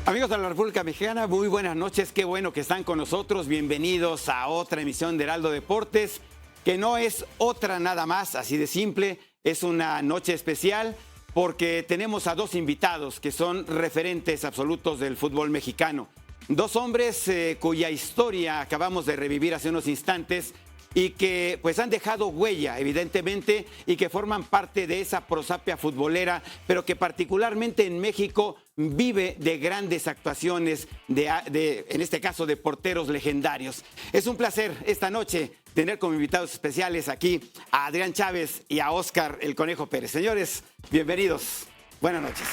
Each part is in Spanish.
Amigos de la República Mexicana, muy buenas noches, qué bueno que están con nosotros, bienvenidos a otra emisión de Heraldo Deportes, que no es otra nada más, así de simple, es una noche especial porque tenemos a dos invitados que son referentes absolutos del fútbol mexicano, dos hombres cuya historia acabamos de revivir hace unos instantes y que pues han dejado huella, evidentemente, y que forman parte de esa prosapia futbolera, pero que particularmente en México vive de grandes actuaciones, en este caso de porteros legendarios. Es un placer esta noche tener como invitados especiales aquí a Adrián Chávez y a Óscar el Conejo Pérez. Señores, bienvenidos. Buenas noches.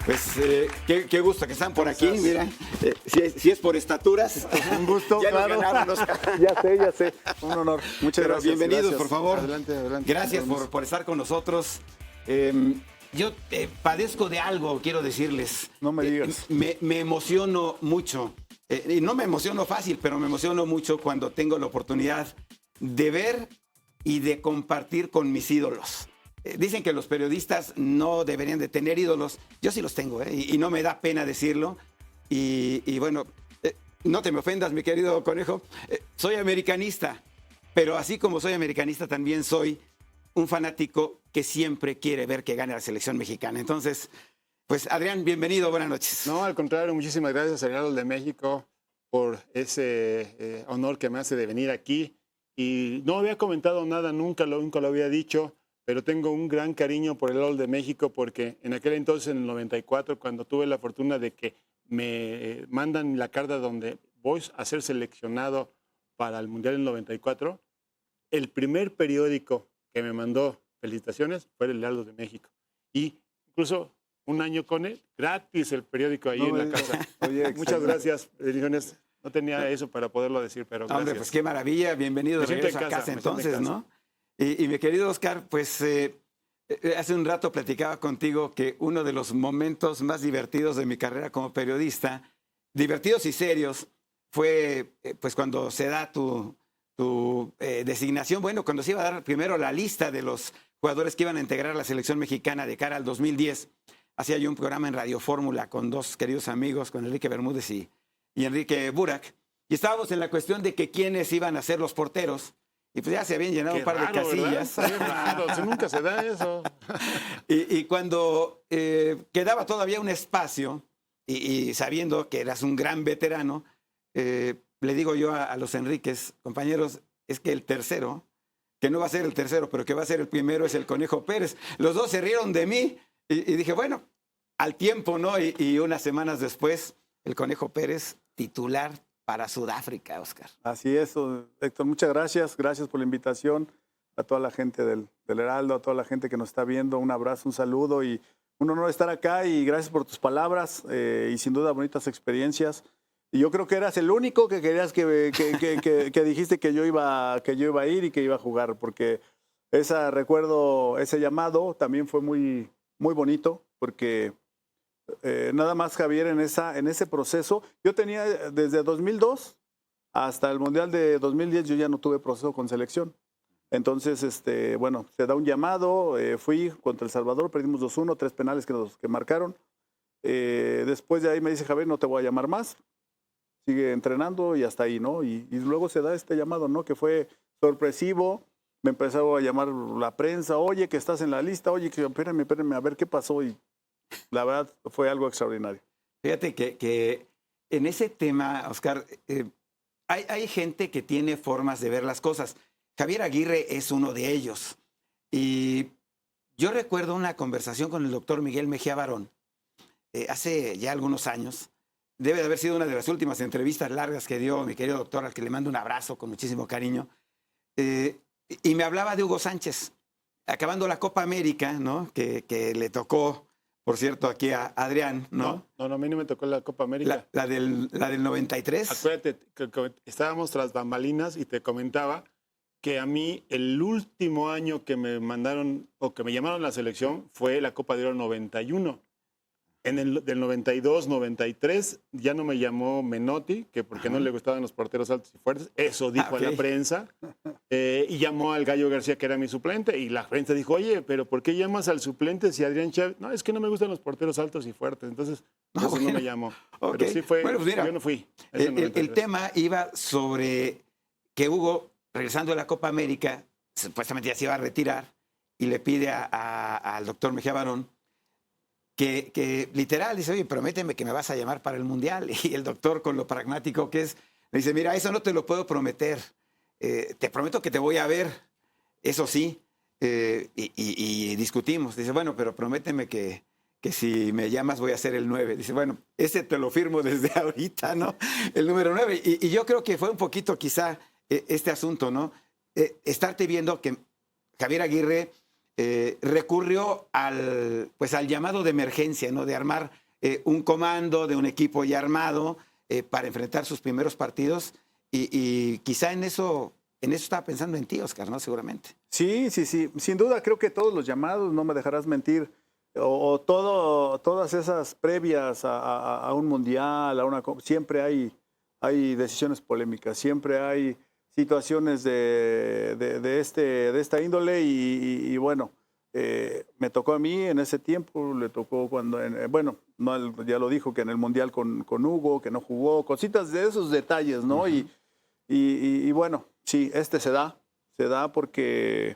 Pues qué gusto que están por aquí, mira, si es por estaturas. Un gusto, ya claro. Ganaron, Ya sé, un honor. Muchas gracias. Bienvenidos, gracias. por favor. Adelante. Gracias por estar con nosotros. Yo padezco de algo, quiero decirles. No me digas. Me emociono mucho, y no me emociono fácil, pero me emociono mucho cuando tengo la oportunidad de ver y de compartir con mis ídolos. Dicen que los periodistas no deberían de tener ídolos. Yo sí los tengo, y no me da pena decirlo. Y bueno, no te me ofendas, mi querido Conejo. Soy americanista, pero así como soy americanista, también soy un fanático que siempre quiere ver que gane la selección mexicana. Entonces, pues Adrián, bienvenido, buenas noches. No, al contrario, muchísimas gracias a Heraldo de México por ese honor que me hace de venir aquí. Y no había comentado nada, nunca lo había dicho, pero tengo un gran cariño por el Heraldo de México porque en aquel entonces, en el 94, cuando tuve la fortuna de que me mandan la carta donde voy a ser seleccionado para el Mundial del 94, el primer periódico que me mandó felicitaciones fue el Heraldo de México. Y incluso un año con él, gratis el periódico ahí en la casa. Oye, muchas gracias, bendiciones. No tenía eso para poderlo decir, pero gracias. Hombre, pues qué maravilla, bienvenido de regreso a casa entonces, ¿no? Y mi querido Óscar, pues hace un rato platicaba contigo que uno de los momentos más divertidos de mi carrera como periodista, divertidos y serios, fue pues cuando se da tu designación, bueno, cuando se iba a dar primero la lista de los jugadores que iban a integrar la selección mexicana de cara al 2010. Hacía yo un programa en Radio Fórmula con dos queridos amigos, con Enrique Bermúdez y Enrique Burak, y estábamos en la cuestión de que quiénes iban a ser los porteros. Y pues ya se habían llenado un par de casillas. Qué raro, nunca se da eso. y cuando quedaba todavía un espacio, y sabiendo que eras un gran veterano, le digo yo a los Enríquez, compañeros, es que el tercero, que no va a ser el tercero, pero que va a ser el primero, es el Conejo Pérez. Los dos se rieron de mí y dije, bueno, al tiempo, ¿no? Y unas semanas después, el Conejo Pérez, titular para Sudáfrica, Óscar. Así es, Héctor, muchas gracias. Gracias por la invitación a toda la gente del Heraldo, a toda la gente que nos está viendo. Un abrazo, un saludo y un honor estar acá y gracias por tus palabras y sin duda bonitas experiencias. Y yo creo que eras el único que querías que dijiste que yo iba a ir y que iba a jugar, porque recuerdo ese llamado también fue muy, muy bonito, porque nada más, Javier, en ese proceso, yo tenía desde 2002 hasta el Mundial de 2010, yo ya no tuve proceso con selección. Entonces, bueno, se da un llamado, fui contra El Salvador, perdimos 2-1, 3 penales que marcaron. Después de ahí me dice, Javier, no te voy a llamar más, sigue entrenando y hasta ahí, ¿no? Y luego se da este llamado, ¿no? Que fue sorpresivo, me empezó a llamar la prensa, oye, que estás en la lista, oye, que espérenme, a ver qué pasó, y la verdad fue algo extraordinario. Fíjate que en ese tema, Óscar, hay gente que tiene formas de ver las cosas. Javier Aguirre es uno de ellos. Y yo recuerdo una conversación con el doctor Miguel Mejía Barón hace ya algunos años. Debe de haber sido una de las últimas entrevistas largas que dio mi querido doctor, al que le mando un abrazo con muchísimo cariño. Y me hablaba de Hugo Sánchez, acabando la Copa América, ¿no? Que le tocó, por cierto, aquí a Adrián, ¿no? No, a mí no me tocó la Copa América. La del 93. Acuérdate que estábamos tras bambalinas y te comentaba que a mí el último año que me mandaron o que me llamaron a la selección fue la Copa de Oro 91. Del 92, 93, ya no me llamó Menotti, que porque no le gustaban los porteros altos y fuertes. Eso dijo a la prensa. Y llamó al Gallo García, que era mi suplente. Y la prensa dijo, oye, pero ¿por qué llamas al suplente si Adrián Chávez? No, es que no me gustan los porteros altos y fuertes. Entonces, eso no me llamó. Okay. Pero sí fue, bueno, pues mira, yo no fui. El tema iba sobre que Hugo, regresando de la Copa América, supuestamente ya se iba a retirar y le pide al doctor Mejía Barón que literal dice, oye, prométeme que me vas a llamar para el Mundial. Y el doctor, con lo pragmático que es, le dice, mira, eso no te lo puedo prometer. Te prometo que te voy a ver, eso sí. Y discutimos. Dice, bueno, pero prométeme que si me llamas voy a ser el 9. Dice, bueno, ese te lo firmo desde ahorita, ¿no? El número 9. Y yo creo que fue un poquito quizá este asunto, ¿no? Estarte viendo que Javier Aguirre recurrió al llamado de emergencia, ¿no? De armar un comando de un equipo ya armado para enfrentar sus primeros partidos y quizá en eso estaba pensando en ti, Oscar, ¿no? Seguramente. Sí. Sin duda creo que todos los llamados, no me dejarás mentir, todas esas previas a un mundial, siempre hay decisiones polémicas, siempre hay situaciones de esta índole y bueno, me tocó a mí en ese tiempo, le tocó cuando, no, ya lo dijo, que en el Mundial con Hugo, que no jugó, cositas de esos detalles, ¿no? Uh-huh. Y bueno, sí, se da porque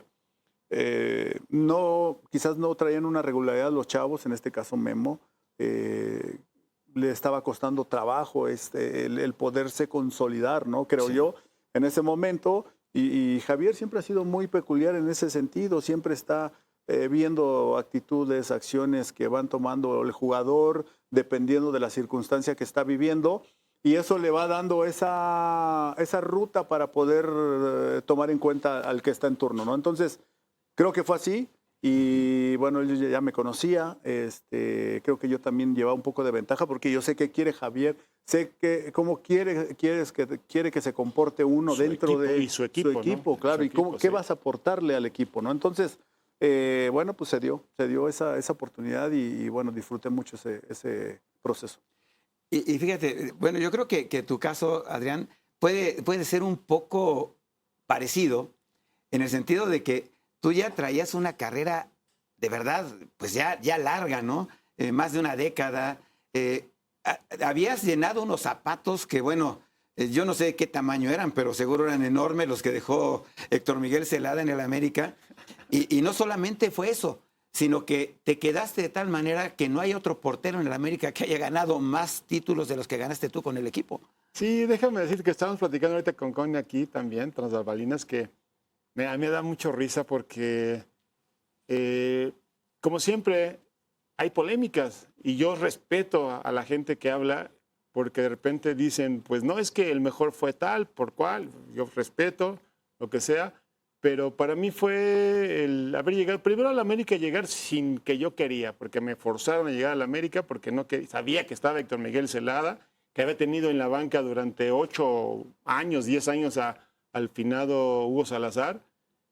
quizás no traían una regularidad los chavos, en este caso Memo, le estaba costando trabajo el poderse consolidar, ¿no? Creo yo, en ese momento, y Javier siempre ha sido muy peculiar en ese sentido, siempre está viendo actitudes, acciones que van tomando el jugador, dependiendo de la circunstancia que está viviendo, y eso le va dando esa ruta para poder tomar en cuenta al que está en turno, ¿no? Entonces, creo que fue así, y bueno, él ya me conocía, creo que yo también llevaba un poco de ventaja, porque yo sé que quiere Javier, sé que cómo quiere que se comporte uno dentro de su equipo, ¿no? Claro, y qué vas a aportarle al equipo, ¿no? Entonces, bueno, pues se dio esa oportunidad y bueno, disfruté mucho ese proceso. Y fíjate, bueno, yo creo que tu caso, Adrián, puede ser un poco parecido en el sentido de que tú ya traías una carrera de verdad, pues ya larga, ¿no? Más de una década. Habías llenado unos zapatos que, bueno, yo no sé qué tamaño eran, pero seguro eran enormes los que dejó Héctor Miguel Celada en el América. Y no solamente fue eso, sino que te quedaste de tal manera que no hay otro portero en el América que haya ganado más títulos de los que ganaste tú con el equipo. Sí, déjame decir que estamos platicando ahorita con Connie aquí también, tras bambalinas, que a mí me da mucho risa porque, como siempre, hay polémicas y yo respeto a la gente que habla porque de repente dicen, pues no, es que el mejor fue tal, por cual, yo respeto lo que sea, pero para mí fue el haber llegado, primero a la América, llegar sin que yo quería, porque me forzaron a llegar a la América porque no sabía que estaba Héctor Miguel Celada, que había tenido en la banca durante 8 años, 10 años al finado Hugo Salazar.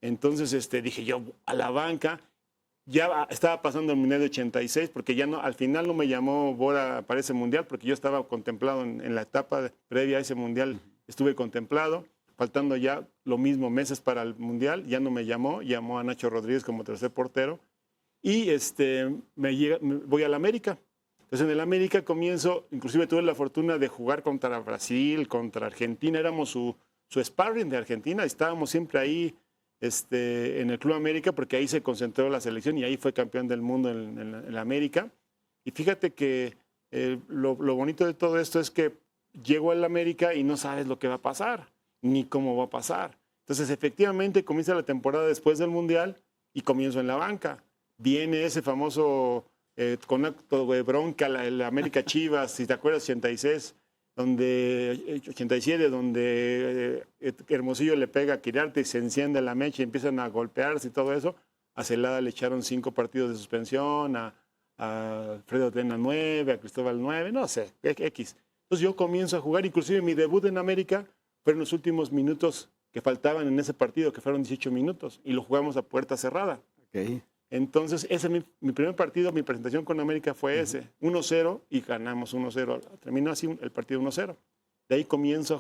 Entonces dije yo a la banca, ya estaba pasando el Mundial de 86, porque ya no, al final no me llamó Bora para ese Mundial, porque yo estaba contemplado en la etapa previa a ese Mundial, estuve contemplado, faltando ya lo mismo meses para el Mundial, ya no me llamó a Nacho Rodríguez como tercer portero, y voy a la América. Entonces en el América comienzo, inclusive tuve la fortuna de jugar contra Brasil, contra Argentina, éramos su sparring de Argentina, estábamos siempre ahí en el Club América, porque ahí se concentró la selección y ahí fue campeón del mundo en la América. Y fíjate que lo bonito de todo esto es que llego al América y no sabes lo que va a pasar, ni cómo va a pasar. Entonces efectivamente comienza la temporada después del Mundial y comienzo en la banca. Viene ese famoso con acto de bronca, la América Chivas, si te acuerdas, 86, 87, donde Hermosillo le pega a Quirarte y se enciende la mecha y empiezan a golpearse y todo eso. A Celada le echaron 5 partidos de suspensión, a Alfredo Tena 9, a Cristóbal 9, no sé, X. Entonces yo comienzo a jugar, inclusive mi debut en América fueron los últimos minutos que faltaban en ese partido, que fueron 18 minutos, y lo jugamos a puerta cerrada. Okay. Entonces, ese es mi primer partido, mi presentación con América fue ese, 1-0 y ganamos 1-0. Terminó así el partido 1-0. De ahí comienzo a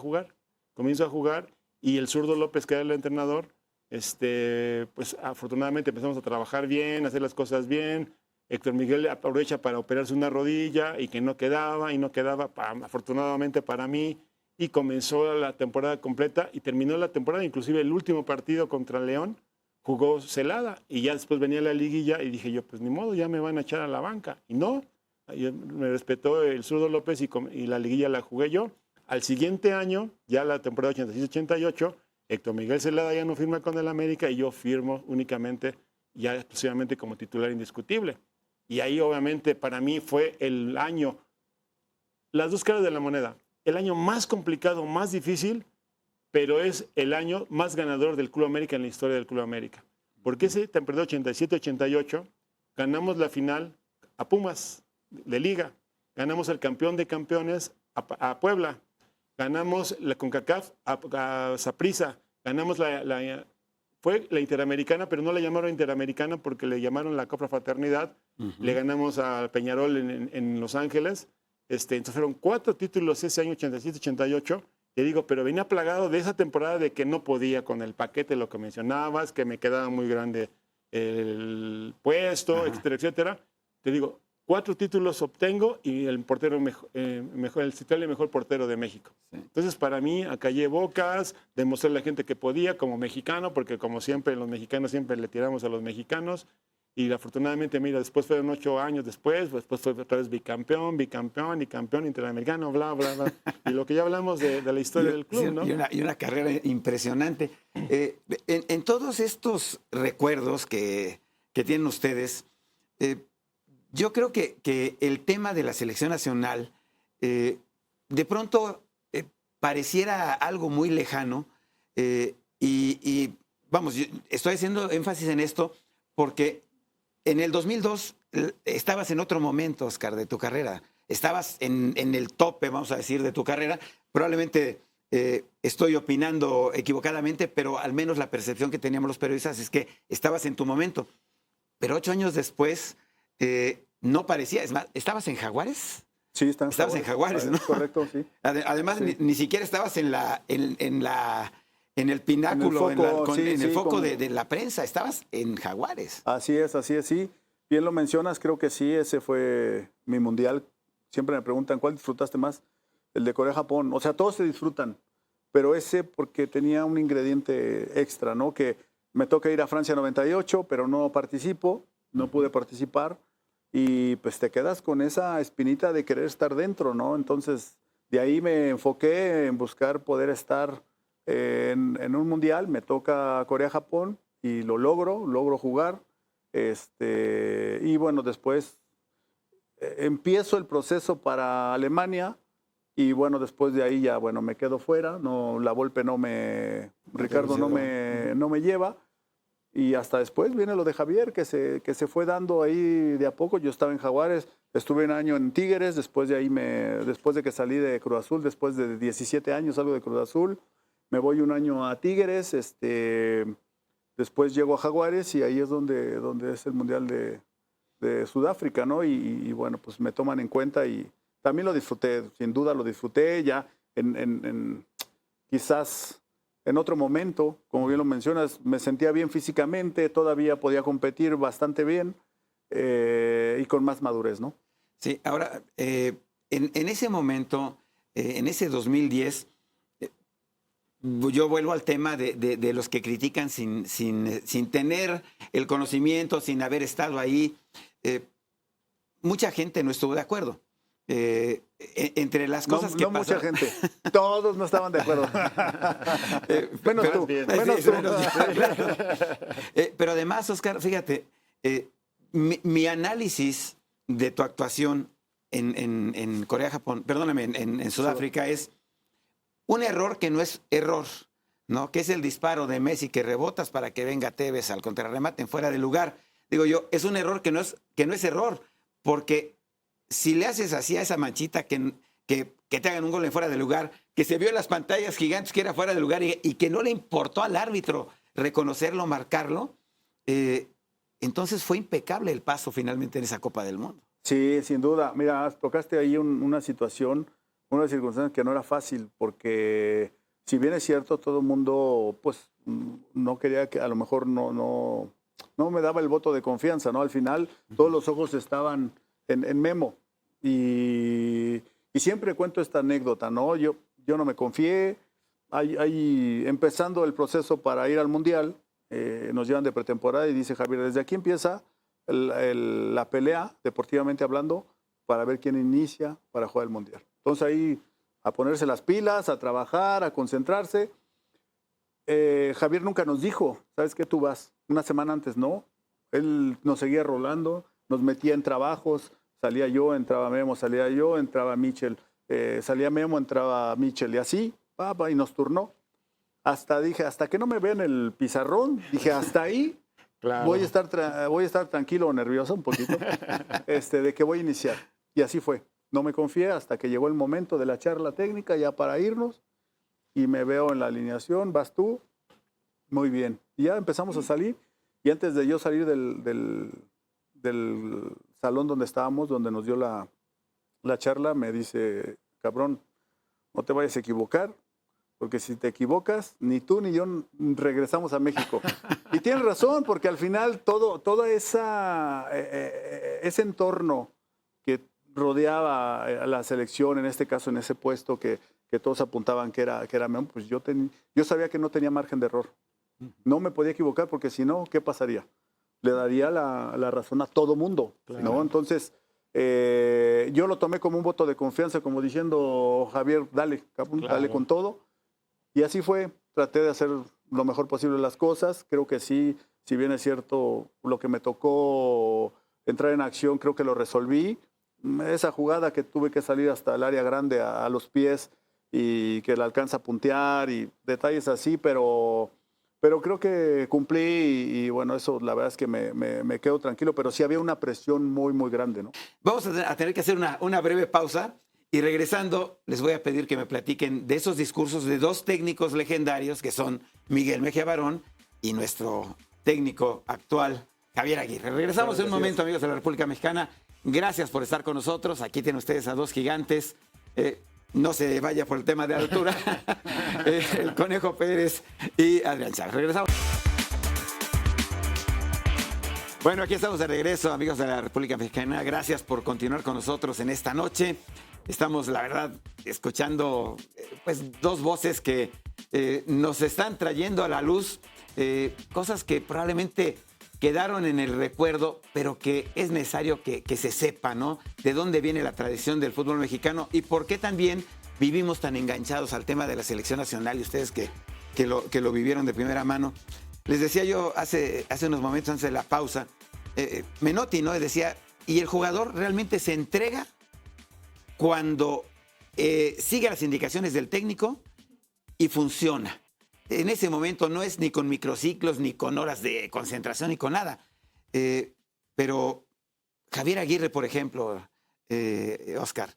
jugar y el zurdo López, que era el entrenador, pues afortunadamente empezamos a trabajar bien, a hacer las cosas bien. Héctor Miguel aprovecha para operarse una rodilla y que no quedaba, afortunadamente para mí, y comenzó la temporada completa y terminó la temporada, inclusive el último partido contra León, jugó Celada y ya después venía la liguilla y dije yo, pues ni modo, ya me van a echar a la banca. Y no, me respetó el zurdo López y la liguilla la jugué yo. Al siguiente año, ya la temporada 86-88, Héctor Miguel Celada ya no firma con el América y yo firmo únicamente, ya exclusivamente como titular indiscutible. Y ahí obviamente para mí fue el año, las dos caras de la moneda, el año más complicado, más difícil, pero es el año más ganador del Club América en la historia del Club América. Porque ese temporada 87-88 ganamos la final a Pumas de Liga, ganamos el campeón de campeones a Puebla, ganamos la CONCACAF a Saprissa, ganamos fue la Interamericana, pero no la llamaron Interamericana porque le llamaron la Copa Fraternidad, le ganamos a Peñarol en Los Ángeles, entonces fueron 4 títulos ese año 87-88. Te digo, pero venía plagado de esa temporada de que no podía con el paquete, lo que mencionabas, que me quedaba muy grande el puesto, etcétera, etcétera. Te digo, 4 títulos obtengo y el portero el citable mejor portero de México. Sí. Entonces, para mí, callé bocas, demostré a la gente que podía como mexicano, porque como siempre, los mexicanos siempre le tiramos a los mexicanos. Y afortunadamente, mira, después fueron 8 años después fue otra vez bicampeón y campeón interamericano, bla, bla, bla. Y lo que ya hablamos de la historia del club, ¿no? Y una carrera impresionante. En todos estos recuerdos que tienen ustedes, yo creo que el tema de la selección nacional de pronto pareciera algo muy lejano y vamos, yo estoy haciendo énfasis en esto porque en el 2002 estabas en otro momento, Oscar, de tu carrera. Estabas en el tope, vamos a decir, de tu carrera. Probablemente estoy opinando equivocadamente, pero al menos la percepción que teníamos los periodistas es que estabas en tu momento. Pero 8 años después no parecía. Es más, ¿estabas en Jaguares? Sí, estabas en Jaguares, ¿no? Correcto, sí. Además, sí. Ni siquiera estabas en el pináculo, en el foco de la prensa. Estabas en Jaguares. Así es, sí. Bien lo mencionas, creo que sí, ese fue mi mundial. Siempre me preguntan, ¿cuál disfrutaste más? El de Corea-Japón. O sea, todos se disfrutan, pero ese porque tenía un ingrediente extra, ¿no? Que me toca ir a Francia 98, pero no participo, no pude participar. Y pues te quedas con esa espinita de querer estar dentro, ¿no? Entonces, de ahí me enfoqué en buscar poder estar en un mundial. Me toca Corea-Japón y lo logro jugar. Y bueno, después empiezo el proceso para Alemania y bueno, después de ahí ya, bueno, me quedo fuera. No, la Volpe Ricardo no me lleva. Y hasta después viene lo de Javier, que se fue dando ahí de a poco. Yo estaba en Jaguares, estuve un año en Tigres, después de ahí después de que salí de Cruz Azul, después de 17 años salgo de Cruz Azul, me voy un año a Tigres, después llego a Jaguares y ahí es donde es el Mundial de Sudáfrica, ¿no? Y bueno, pues me toman en cuenta y también lo disfruté, sin duda lo disfruté ya quizás en otro momento, como bien lo mencionas, me sentía bien físicamente, todavía podía competir bastante bien y con más madurez, ¿no? Sí, ahora, en ese momento, en ese 2010, yo vuelvo al tema de los que critican sin tener el conocimiento, sin haber estado ahí. Mucha gente no estuvo de acuerdo. Entre las cosas que mucha pasaron. gente, todos no estaban de acuerdo. Menos tú. Pero además, Oscar, fíjate, mi análisis de tu actuación en Corea-Japón, perdóname, en Sudáfrica es un error que no es error, ¿no? Que es el disparo de Messi que rebotas para que venga Tevez al contrarremate en fuera de lugar. Digo yo, es un error que no es error, porque si le haces así a esa manchita que te hagan un gol en fuera de lugar, que se vio en las pantallas gigantes que era fuera de lugar y que no le importó al árbitro reconocerlo, marcarlo, Entonces fue impecable el paso finalmente en esa Copa del Mundo. Sí, sin duda. Mira, tocaste ahí una situación, una circunstancia que no era fácil, porque si bien es cierto, todo el mundo pues no quería que, a lo mejor no me daba el voto de confianza, ¿no? Al final todos los ojos estaban en Memo. Y siempre cuento esta anécdota, ¿no? Yo no me confié. Empezando el proceso para ir al Mundial, nos llevan de pretemporada y dice Javier, desde aquí empieza la pelea, deportivamente hablando, para ver quién inicia para jugar el Mundial. Entonces ahí a ponerse las pilas, a trabajar, a concentrarse. Javier nunca nos dijo, ¿sabes qué? Tú vas. Una semana antes no. Él nos seguía rolando, nos metía en trabajos, salía yo, entraba Memo, salía yo, entraba Michel, salía Memo, entraba Michel y así, y nos turnó. Hasta que no me vean el pizarrón, dije, hasta ahí Claro. voy a estar tranquilo o nervioso un poquito, de que voy a iniciar. Y así fue. No me confié hasta que llegó el momento de la charla técnica ya para irnos y me veo en la alineación, vas tú, muy bien. Y ya empezamos a salir y antes de yo salir del salón donde estábamos, donde nos dio la charla, me dice, cabrón, no te vayas a equivocar, porque si te equivocas, ni tú ni yo regresamos a México. Y tienes razón, porque al final todo ese entorno que rodeaba a la selección, en este caso, en ese puesto que todos apuntaban que era Memo, pues yo sabía que no tenía margen de error. No me podía equivocar, porque si no, ¿qué pasaría? Le daría la razón a todo mundo, Claro. ¿no? Entonces, yo lo tomé como un voto de confianza, como diciendo, Javier, dale, cabrón, Claro. dale con todo. Y así fue, traté de hacer lo mejor posible las cosas. Creo que sí, si bien es cierto, lo que me tocó entrar en acción, creo que lo resolví. Esa jugada que tuve que salir hasta el área grande a los pies y que la alcanza a puntear y detalles así, pero creo que cumplí y bueno, eso la verdad es que me quedo tranquilo, pero sí había una presión muy, muy grande, ¿no? Vamos a tener que hacer una breve pausa y regresando les voy a pedir que me platiquen de esos discursos de dos técnicos legendarios que son Miguel Mejía Barón y nuestro técnico actual, Javier Aguirre. Regresamos en un momento, amigos de la República Mexicana. Gracias por estar con nosotros. Aquí tienen ustedes a dos gigantes. No se vaya por el tema de altura. El Conejo Pérez y Adrián Chávez. Regresamos. Bueno, aquí estamos de regreso, amigos de la República Mexicana. Gracias por continuar con nosotros en esta noche. Estamos, la verdad, escuchando pues dos voces que nos están trayendo a la luz cosas que probablemente quedaron en el recuerdo, pero que es necesario que se sepa, ¿no? De dónde viene la tradición del fútbol mexicano y por qué también vivimos tan enganchados al tema de la selección nacional y ustedes que lo vivieron de primera mano. Les decía yo hace unos momentos antes de la pausa, Menotti, ¿no? Decía, y el jugador realmente se entrega cuando sigue las indicaciones del técnico y funciona. En ese momento no es ni con microciclos, ni con horas de concentración, ni con nada. Pero Javier Aguirre, por ejemplo, Oscar,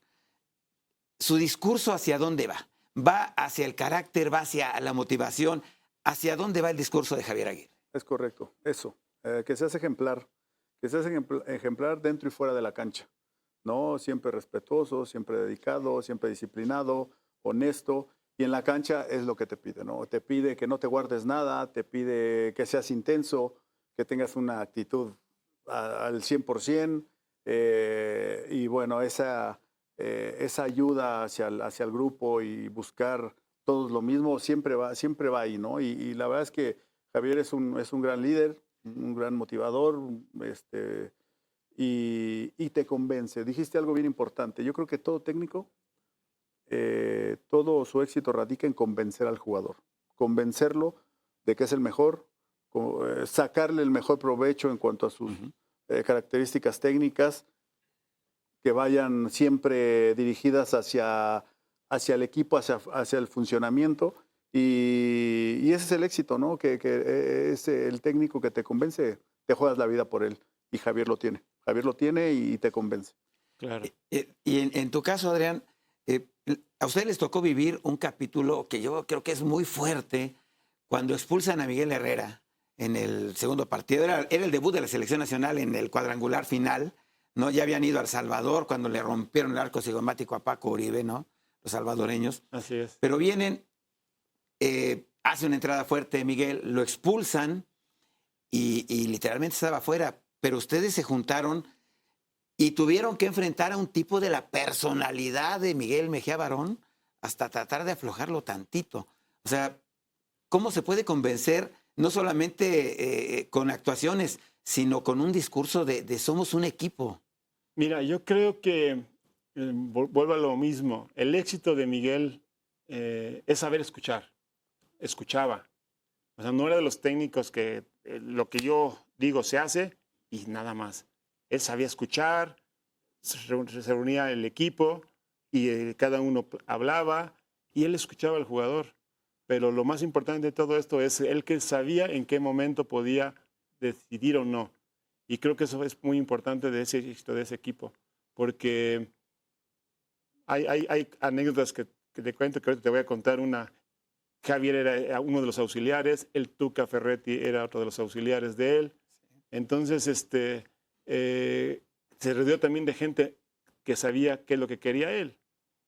su discurso ¿hacia dónde va? ¿Va hacia el carácter, va hacia la motivación? ¿Hacia dónde va el discurso de Javier Aguirre? Es correcto, eso. Que seas ejemplar. Que seas ejemplar dentro y fuera de la cancha. ¿No? Siempre respetuoso, siempre dedicado, siempre disciplinado, honesto. Y en la cancha es lo que te pide, ¿no? Te pide que no te guardes nada, te pide que seas intenso, que tengas una actitud al 100%. Y bueno, esa ayuda hacia el grupo y buscar todos lo mismo siempre va ahí, ¿no? Y la verdad es que Javier es un gran líder, un gran motivador, y te convence. Dijiste algo bien importante. Yo creo que todo técnico, todo su éxito radica en convencer al jugador, convencerlo de que es el mejor, sacarle el mejor provecho en cuanto a sus características técnicas, que vayan siempre dirigidas hacia el equipo, hacia el funcionamiento. Y ese es el éxito, ¿no? Que es el técnico que te convence, te juegas la vida por él. Y Javier lo tiene. Javier lo tiene y te convence. Claro. Y en tu caso, Adrián, a ustedes les tocó vivir un capítulo que yo creo que es muy fuerte cuando expulsan a Miguel Herrera en el segundo partido. Era el debut de la selección nacional en el cuadrangular final, ¿no? Ya habían ido a El Salvador cuando le rompieron el arco cigomático a Paco Uribe, ¿no? Los salvadoreños. Así es. Pero vienen, hace una entrada fuerte Miguel, lo expulsan y literalmente estaba afuera. Pero ustedes se juntaron y tuvieron que enfrentar a un tipo de la personalidad de Miguel Mejía Barón hasta tratar de aflojarlo tantito. O sea, ¿cómo se puede convencer no solamente con actuaciones, sino con un discurso de somos un equipo? Mira, yo creo que, vuelvo a lo mismo, el éxito de Miguel es saber escuchar. Escuchaba. O sea, no era de los técnicos que lo que yo digo se hace y nada más. Él sabía escuchar, se reunía el equipo y cada uno hablaba y él escuchaba al jugador. Pero lo más importante de todo esto es él que sabía en qué momento podía decidir o no. Y creo que eso es muy importante de ese éxito de ese equipo. Porque hay anécdotas que te cuento, que ahorita te voy a contar una. Javier era uno de los auxiliares, el Tuca Ferretti era otro de los auxiliares de él. Entonces, se rodeó también de gente que sabía qué es lo que quería él.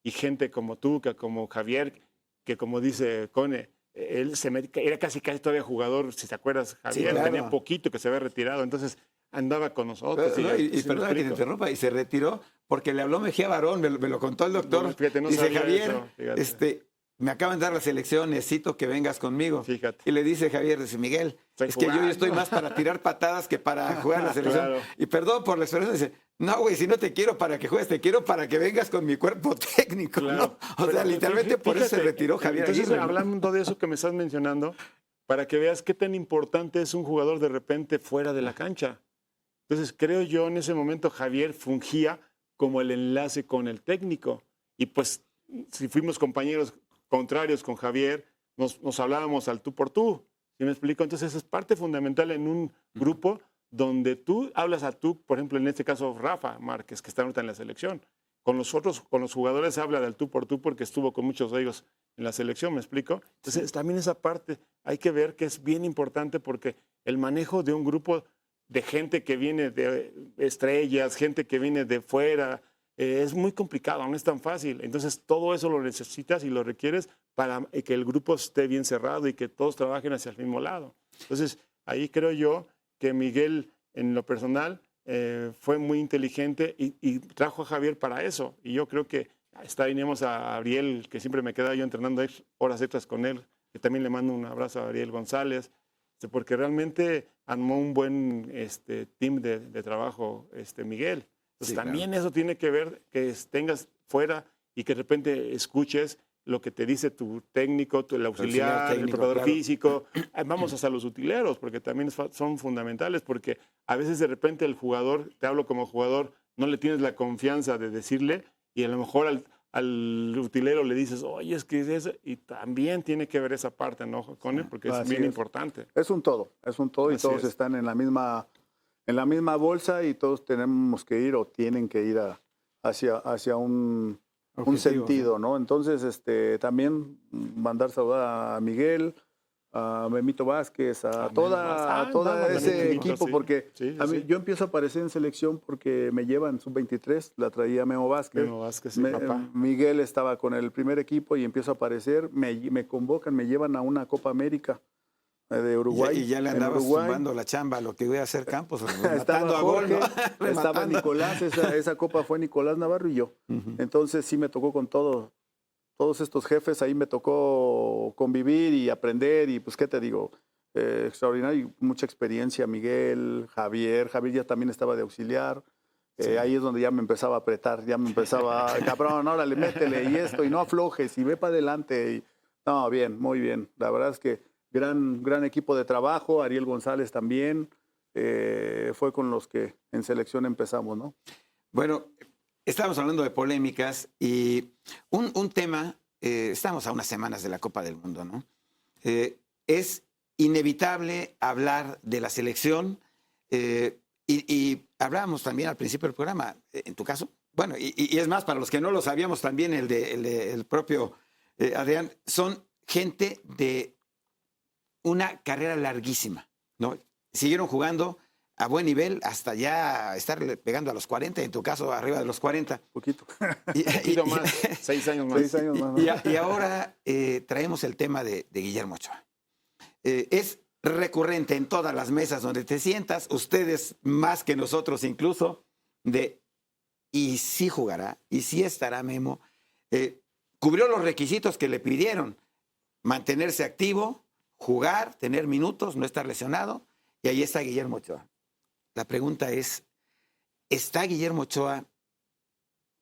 Y gente como Tuca, como Javier, que como dice Cone, él era casi todavía jugador, si te acuerdas, Javier, Sí, claro. tenía poquito que se había retirado, entonces andaba con nosotros. Y perdona que te interrumpa, y se retiró porque le habló Mejía Barón, me lo contó el doctor. No, fíjate, no dice, sabía Javier, eso, fíjate. Me acaban de dar la selección, necesito que vengas conmigo. Fíjate. Y le dice Javier, dice, Miguel, es que yo estoy más para tirar patadas que para jugar la selección. Claro. Y perdón por la expresión, dice, no, güey, si no te quiero para que juegues, te quiero para que vengas con mi cuerpo técnico, Claro. ¿no? O sea, literalmente por eso se Fíjate, retiró Javier Entonces, Aguirre, ¿no? hablando de eso que me estás mencionando, para que veas qué tan importante es un jugador de repente fuera de la cancha. Entonces, creo yo, en ese momento Javier fungía como el enlace con el técnico. Y pues, si fuimos compañeros contrarios con Javier, nos hablábamos al tú por tú. ¿Sí me explico? Entonces, es parte fundamental en un grupo donde tú hablas a tú, por ejemplo, en este caso Rafa Márquez, que está ahorita en la selección. Con los jugadores habla del tú por tú porque estuvo con muchos de ellos en la selección, ¿me explico? Entonces, también esa parte hay que ver que es bien importante porque el manejo de un grupo de gente que viene de estrellas, gente que viene de fuera, es muy complicado, no es tan fácil. Entonces, todo eso lo necesitas y lo requieres para que el grupo esté bien cerrado y que todos trabajen hacia el mismo lado. Entonces, ahí creo yo que Miguel, en lo personal, fue muy inteligente y trajo a Javier para eso. Y yo creo que tenemos a Ariel, que siempre me quedaba yo entrenando horas extras con él, que también le mando un abrazo a Ariel González, porque realmente armó un buen team de trabajo Miguel. Entonces, Sí, también claro. eso tiene que ver que tengas fuera y que de repente escuches lo que te dice tu técnico, el auxiliar, técnico, el preparador claro. físico. Vamos hasta los utileros, porque también son fundamentales, porque a veces de repente el jugador, te hablo como jugador, no le tienes la confianza de decirle y a lo mejor al utilero le dices, oye, es que es eso, y también tiene que ver esa parte, ¿no, Cone? Porque es Así bien es. importante. Es un todo y Así todos es. están en la misma bolsa y todos tenemos que ir o tienen que ir hacia un Objetivo, sentido, ¿no? Entonces, también mandar saludar a Miguel, a Memito Vázquez, a Memo todo Vázquez. ese Memito, equipo, sí. porque Sí, a mí, sí. yo empiezo a aparecer en selección porque me llevan sub-23, la traía Memo Vázquez. Memo Vázquez, sí, papá. Miguel estaba con el primer equipo y empiezo a aparecer, me convocan, me llevan a una Copa América de Uruguay. Y ya le en andabas Uruguay. zumbando la chamba a lo que voy a hacer Campos, Estaba rematando a gol, Jorge, ¿no? estaba Rematando. Nicolás, esa copa fue Nicolás Navarro y yo. Entonces sí me tocó con todos estos jefes, ahí me tocó convivir y aprender y pues qué te digo, extraordinario, mucha experiencia, Miguel, Javier ya también estaba de auxiliar. Ahí es donde ya me empezaba a apretar, ya me empezaba, cabrón, órale, métele y esto, y no aflojes, y ve para adelante. No, bien, muy bien. La verdad es que gran equipo de trabajo, Ariel González también, fue con los que en selección empezamos, ¿no? Bueno, estábamos hablando de polémicas y un tema, estamos a unas semanas de la Copa del Mundo, ¿no? Es inevitable hablar de la selección y hablábamos también al principio del programa, en tu caso, bueno, y es más, para los que no lo sabíamos también, el propio Adrián, son gente de una carrera larguísima. ¿no? Siguieron jugando a buen nivel hasta ya estar pegando a los 40, en tu caso arriba de los 40. Poquito. Y, Un poquito más, 6 años más. 6 años más. y ahora traemos el tema de Guillermo Ochoa. Es recurrente en todas las mesas donde te sientas, ustedes más que nosotros incluso, y sí jugará, y sí estará Memo. Cubrió los requisitos que le pidieron: mantenerse activo, jugar, tener minutos, no estar lesionado, y ahí está Guillermo Ochoa. La pregunta es, ¿está Guillermo Ochoa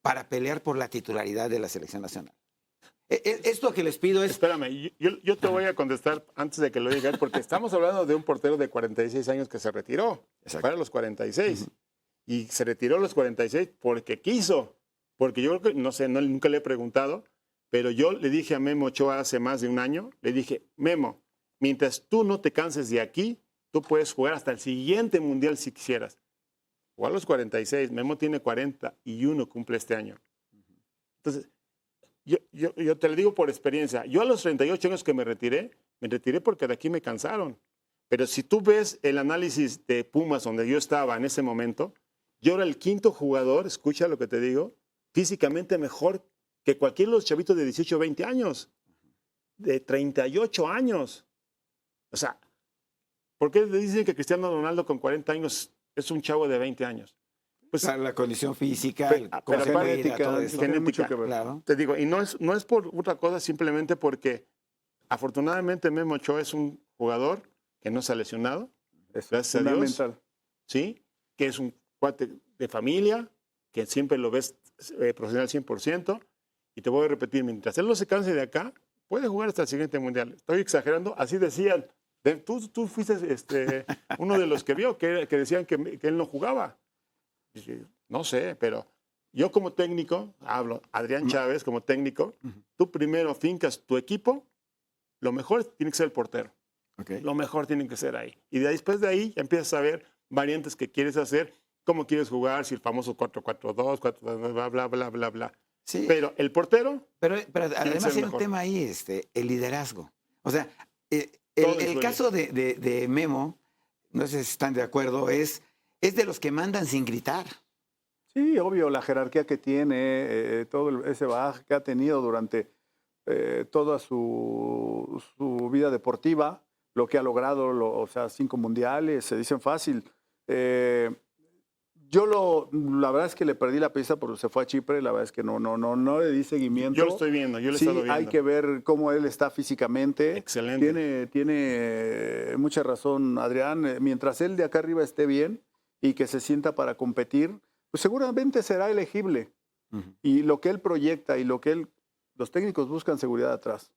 para pelear por la titularidad de la selección nacional? Esto que les pido es... Espérame, yo te voy a contestar antes de que lo digas, porque estamos hablando de un portero de 46 años que se retiró. Exacto. Para los 46. Y se retiró a los 46 porque quiso. Porque yo creo que, no sé, nunca le he preguntado, pero yo le dije a Memo Ochoa hace más de un año, le dije, Memo, mientras tú no te canses de aquí, tú puedes jugar hasta el siguiente mundial si quisieras. O a los 46, Memo tiene 41, cumple este año. Entonces, yo te lo digo por experiencia. Yo a los 38 años que me retiré porque de aquí me cansaron. Pero si tú ves el análisis de Pumas donde yo estaba en ese momento, yo era el quinto jugador, escucha lo que te digo, físicamente mejor que cualquiera de los chavitos de 18 o 20 años, de 38 años. O sea, ¿por qué le dicen que Cristiano Ronaldo con 40 años es un chavo de 20 años? Pues, la condición física, pero genética, todo eso. tiene mucho que ver. Claro. te digo, y no es por otra cosa, simplemente porque afortunadamente Memo Ochoa es un jugador que no se ha lesionado, Es gracias a Dios, fundamental. ¿sí? Que es un cuate de familia, que siempre lo ves profesional 100%, y te voy a repetir, mientras él no se canse de acá, puede jugar hasta el siguiente mundial. Estoy exagerando, así decían. Tú fuiste uno de los que vio que decían que él no jugaba. No sé, pero yo como técnico, hablo, Adrián Chávez como técnico, tú primero fincas tu equipo, lo mejor tiene que ser el portero. Okay. Lo mejor tiene que ser ahí. Y después de ahí ya empiezas a ver variantes que quieres hacer, cómo quieres jugar, si el famoso 4-4-2, 4 bla, bla, bla, bla, bla. Sí, Pero el portero... pero además ser hay un mejor. tema ahí, el liderazgo. O sea, Todo el influye. caso de Memo, no sé si están de acuerdo, es de los que mandan sin gritar. Sí, obvio, la jerarquía que tiene, todo ese bagaje que ha tenido durante toda su vida deportiva, lo que ha logrado, o sea, 5 mundiales, se dicen fácil. La verdad es que le perdí la pista porque se fue a Chipre, la verdad es que no le di seguimiento. Yo lo estoy viendo, yo lo he Sí, estado viendo. hay que ver cómo él está físicamente. Excelente. Tiene mucha razón, Adrián. Mientras él de acá arriba esté bien y que se sienta para competir, pues seguramente será elegible. Y lo que él proyecta y los técnicos buscan seguridad atrás.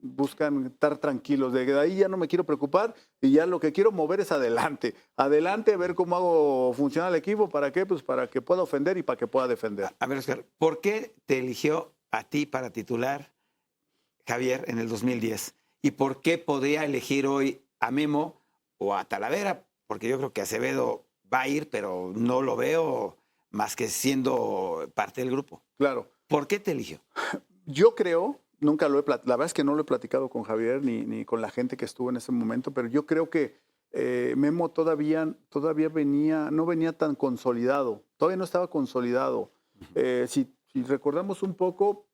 Buscan estar tranquilos. De ahí ya no me quiero preocupar y ya lo que quiero mover es adelante. Adelante, ver cómo hago funcionar el equipo. ¿Para qué? Pues para que pueda ofender y para que pueda defender. A ver, Oscar, ¿por qué te eligió a ti para titular Javier en el 2010? ¿Y por qué podría elegir hoy a Memo o a Talavera? Porque yo creo que Acevedo va a ir, pero no lo veo más que siendo parte del grupo. Claro. ¿Por qué te eligió? Yo creo, la verdad es que no lo he platicado con Javier ni con la gente que estuvo en ese momento, pero yo creo que Memo todavía no venía tan consolidado, todavía no estaba consolidado. Si recordamos un poco,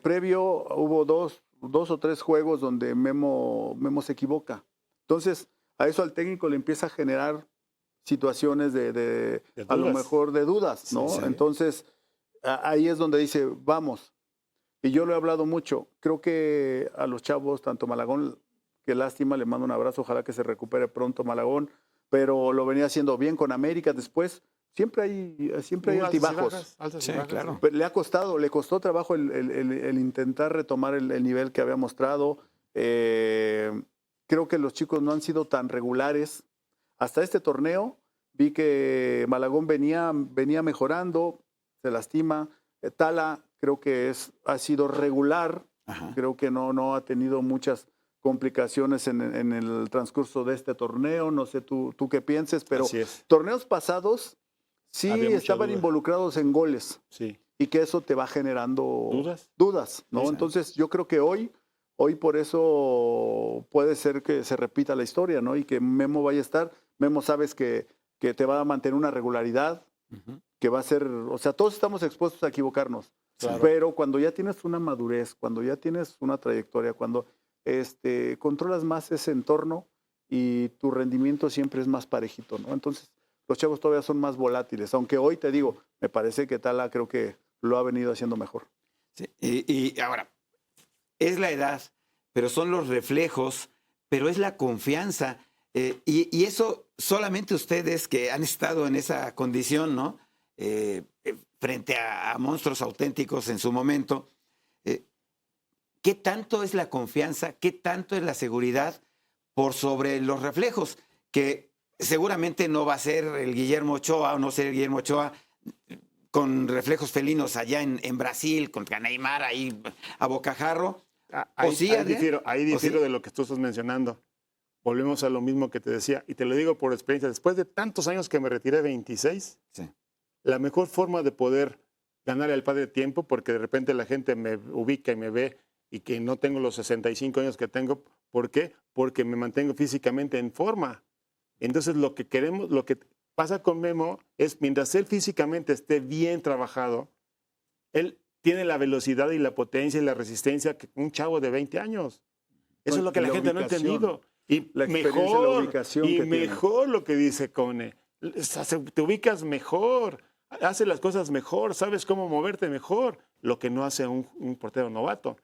previo hubo dos o tres juegos donde Memo se equivoca. Entonces, a eso al técnico le empieza a generar situaciones de a lo mejor de dudas, ¿no? Sí. Entonces, ahí es donde dice, vamos. Y yo lo he hablado mucho. Creo que a los chavos, tanto Malagón, qué lástima, le mando un abrazo, ojalá que se recupere pronto Malagón, pero lo venía haciendo bien con América. Después, siempre hay altibajos. Sí, claro. Pero le costó trabajo el intentar retomar el nivel que había mostrado. Creo que los chicos no han sido tan regulares. Hasta este torneo vi que Malagón venía mejorando, se lastima. Tala creo que ha sido regular. Ajá. Creo que no ha tenido muchas complicaciones en el transcurso de este torneo. No sé tú qué pienses, pero torneos pasados sí estaban involucrados en goles. Sí. Y que eso te va generando dudas, ¿no? Sí. Entonces yo creo que hoy Hoy por eso puede ser que se repita la historia, ¿no? Y que Memo vaya a estar. Memo sabes que te va a mantener una regularidad, que va a ser, o sea, todos estamos expuestos a equivocarnos. Claro. Pero cuando ya tienes una madurez, cuando ya tienes una trayectoria, cuando controlas más ese entorno y tu rendimiento siempre es más parejito, ¿no? Entonces, los chavos todavía son más volátiles, aunque hoy te digo, me parece que Tala creo que lo ha venido haciendo mejor. Sí, y ahora, es la edad, pero son los reflejos, pero es la confianza. Y eso solamente ustedes que han estado en esa condición, ¿no? Frente a monstruos auténticos en su momento. ¿Qué tanto es la confianza? ¿Qué tanto es la seguridad por sobre los reflejos? Que seguramente no va a ser el Guillermo Ochoa o no ser el Guillermo Ochoa con reflejos felinos allá en Brasil, contra Neymar ahí a bocajarro. Ahí sí, difiero sí? de lo que tú estás mencionando. Volvemos a lo mismo que te decía, y te lo digo por experiencia. Después de tantos años que me retiré, 26, Sí. la mejor forma de poder ganar al padre tiempo, porque de repente la gente me ubica y me ve y que no tengo los 65 años que tengo. ¿Por qué? Porque me mantengo físicamente en forma. Entonces lo que queremos, lo que pasa con Memo es mientras él físicamente esté bien trabajado, él tiene la velocidad y la potencia y la resistencia que un chavo de 20 años. Eso es lo que la gente no ha entendido. Y La experiencia, la mejor, ubicación y que mejor lo que dice Cone. Te ubicas mejor, haces las cosas mejor, sabes cómo moverte mejor, lo que no hace un portero novato.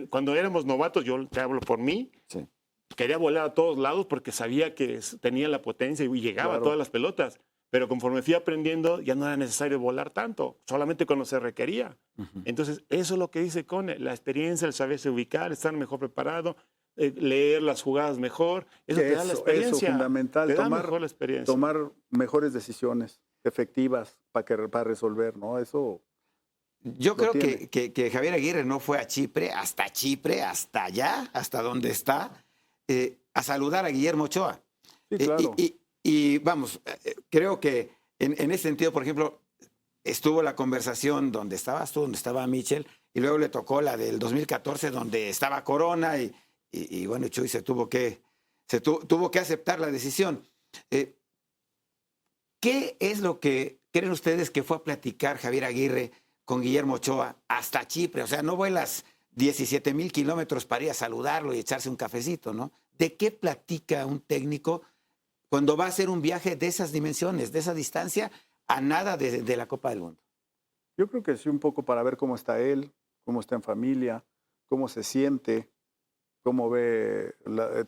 Cuando éramos novatos, yo te hablo por mí, Sí. quería volar a todos lados porque sabía que tenía la potencia y llegaba a todas las pelotas. Pero conforme fui aprendiendo, ya no era necesario volar tanto, solamente cuando se requería. Entonces, eso es lo que dice Cone, la experiencia, el saberse ubicar, estar mejor preparado, leer las jugadas mejor, eso te da la experiencia. Eso, fundamental, te da mejor la experiencia. tomar mejores decisiones efectivas para resolver, ¿no? Eso Yo creo tiene. que Javier Aguirre no fue a Chipre, hasta allá, hasta donde está, a saludar a Guillermo Ochoa. Sí, claro. Y vamos, creo que en ese sentido, por ejemplo, estuvo la conversación donde estabas tú, donde estaba Michel, y luego le tocó la del 2014, donde estaba Corona, y bueno, Chuy tuvo que aceptar la decisión. ¿Qué es lo que creen ustedes que fue a platicar Javier Aguirre con Guillermo Ochoa hasta Chipre? O sea, no vuelas 17,000 kilómetros para ir a saludarlo y echarse un cafecito, ¿no? ¿De qué platica un técnico cuando va a hacer un viaje de esas dimensiones, de esa distancia, a nada de la Copa del Mundo? Yo creo que sí, un poco para ver cómo está él, cómo está en familia, cómo se siente, cómo ve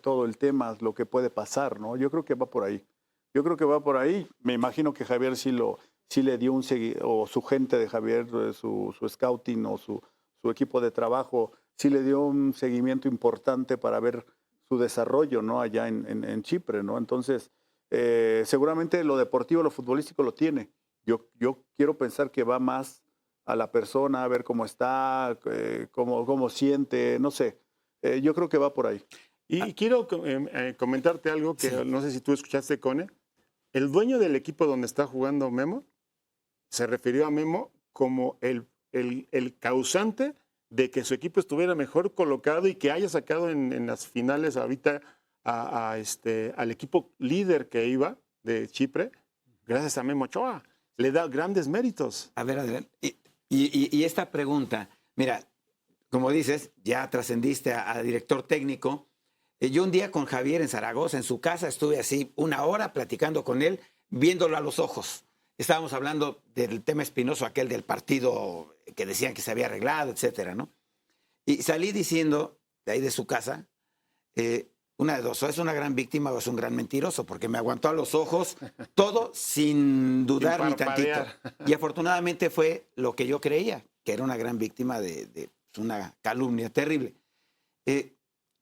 todo el tema, lo que puede pasar, ¿no? Yo creo que va por ahí. Me imagino que Javier sí le dio o su gente de Javier, su scouting o su equipo de trabajo, sí le dio un seguimiento importante para ver su desarrollo, ¿no? Allá en Chipre, ¿no? Entonces, seguramente lo deportivo, lo futbolístico lo tiene. Yo quiero pensar que va más a la persona, a ver cómo está, cómo siente, no sé. Yo creo que va por ahí. Y quiero comentarte algo que no sé si tú escuchaste, Cone. El dueño del equipo donde está jugando Memo se refirió a Memo como el causante de que su equipo estuviera mejor colocado y que haya sacado en las finales ahorita al equipo líder que iba de Chipre, gracias a Memo Ochoa. Le da grandes méritos. A ver, Adrián, y esta pregunta, mira, como dices, ya trascendiste a director técnico. Yo un día con Javier en Zaragoza, en su casa, estuve así 1 hora platicando con él, viéndolo a los ojos. Estábamos hablando del tema espinoso, aquel del partido que decían que se había arreglado, etcétera, ¿no? Y salí diciendo, de ahí de su casa, una de dos, o es una gran víctima o es un gran mentiroso, porque me aguantó a los ojos todo sin dudar ni tantito. Y afortunadamente fue lo que yo creía, que era una gran víctima de una calumnia terrible.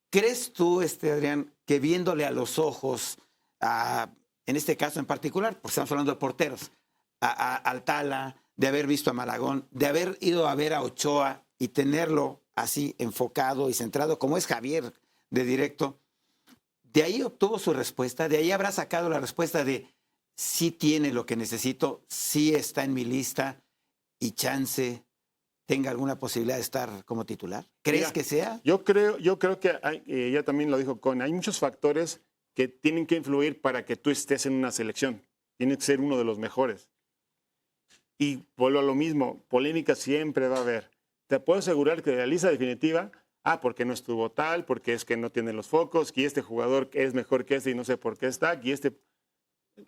¿Crees tú, Adrián, que viéndole a los ojos, en este caso en particular, porque estamos hablando de porteros, al Tala, de haber visto a Malagón, de haber ido a ver a Ochoa y tenerlo así enfocado y centrado, como es Javier de directo, de ahí obtuvo su respuesta, de ahí habrá sacado la respuesta de sí tiene lo que necesito, sí está en mi lista y chance tenga alguna posibilidad de estar como titular? ¿Crees Mira, que sea? Yo creo que ella también lo dijo Con, hay muchos factores que tienen que influir para que tú estés en una selección. Tienes que ser uno de los mejores. Y vuelvo a lo mismo, polémica siempre va a haber. Te puedo asegurar que de la lista definitiva, porque no estuvo tal, porque es que no tiene los focos, que este jugador es mejor que este y no sé por qué está, y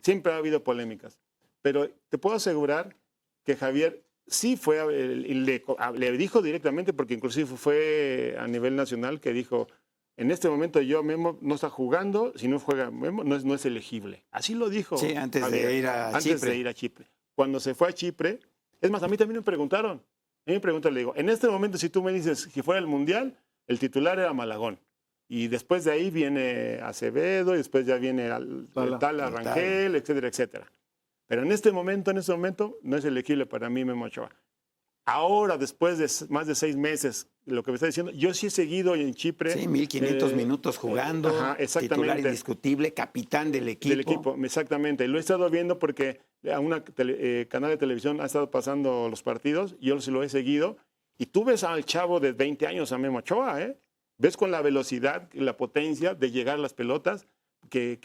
siempre ha habido polémicas. Pero te puedo asegurar que Javier sí fue, le dijo directamente, porque inclusive fue a nivel nacional, que dijo, en este momento Memo no está jugando, si no juega Memo, no es elegible. Así lo dijo. Sí, antes Javier, de ir a antes Chipre. de ir a Chipre. Cuando se fue a Chipre, es más, a mí también me preguntaron. A mí me preguntan, le digo, en este momento, si tú me dices que fuera el Mundial, el titular era Malagón. Y después de ahí viene Acevedo, y después ya viene tal Rangel, etcétera, etcétera. Pero en este momento, no es elegible para mí Memo Ochoa. Ahora, después de más de 6 meses, lo que me está diciendo, yo sí he seguido en Chipre. Sí, 1.500 minutos jugando, titular indiscutible, capitán del equipo. Del equipo, exactamente. Lo he estado viendo porque a un canal de televisión ha estado pasando los partidos, yo se lo he seguido, y tú ves al chavo de 20 años, a Memo Ochoa, ¿eh? Ves con la velocidad y la potencia de llegar a las pelotas que